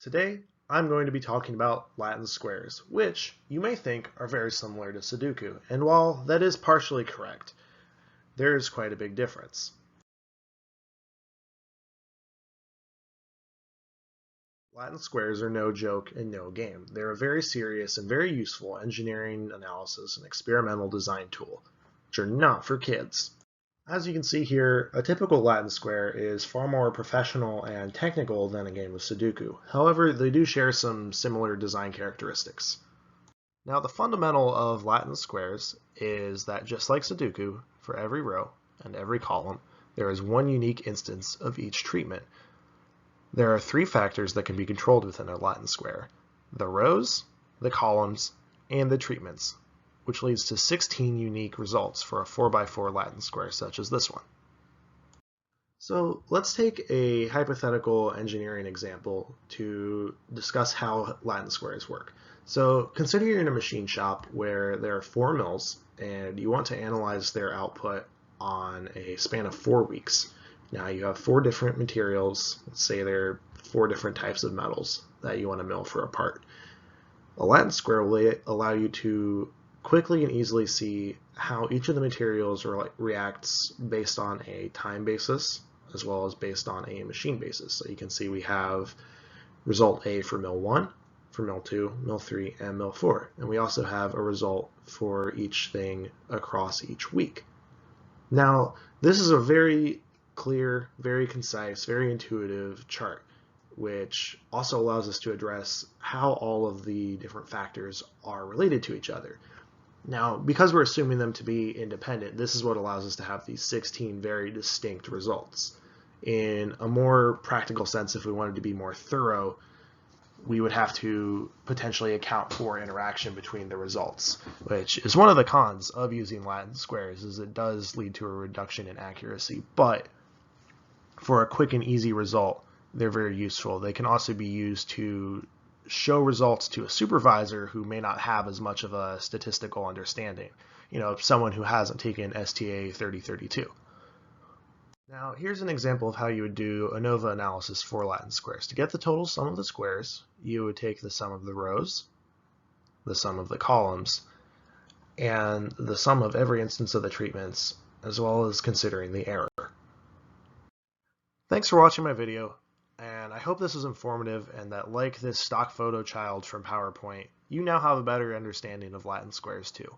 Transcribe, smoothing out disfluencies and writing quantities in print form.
Today, I'm going to be talking about Latin squares, which you may think are very similar to Sudoku, and while that is partially correct, there is quite a big difference. Latin squares are no joke and no game. They're a very serious and very useful engineering analysis and experimental design tool, which are not for kids. As you can see here, a typical Latin square is far more professional and technical than a game of Sudoku. However, they do share some similar design characteristics. Now, the fundamental of Latin squares is that just like Sudoku, for every row and every column, there is one unique instance of each treatment. There are three factors that can be controlled within a Latin square: the rows, the columns, and the treatments, which leads to 16 unique results for a 4x4 Latin square such as this one. So let's take a hypothetical engineering example to discuss how Latin squares work. So consider you're in a machine shop where there are 4 mills and you want to analyze their output on a span of 4 weeks. Now you have 4 different materials. Let's say there are 4 different types of metals that you want to mill for a part. A Latin square will allow you to quickly and easily see how each of the materials reacts based on a time basis as well as based on a machine basis. So you can see we have result A for mill 1, for mill 2, mill 3, and mill 4. And we also have a result for each thing across each week. Now, this is a very clear, very concise, very intuitive chart, which also allows us to address how all of the different factors are related to each other. Now, because we're assuming them to be independent, this is what allows us to have these 16 very distinct results. In a more practical sense, if we wanted to be more thorough, we would have to potentially account for interaction between the results, which is one of the cons of using Latin squares, is it does lead to a reduction in accuracy. But for a quick and easy result, they're very useful. They can also be used to show results to a supervisor who may not have as much of a statistical understanding, someone who hasn't taken STA 3032. Now, here's an example of how you would do ANOVA analysis for Latin squares. To get the total sum of the squares, you would take the sum of the rows, the sum of the columns, and the sum of every instance of the treatments, as well as considering the error. Thanks for watching my video, and I hope this was informative and that, like this stock photo child from PowerPoint, you now have a better understanding of Latin squares too.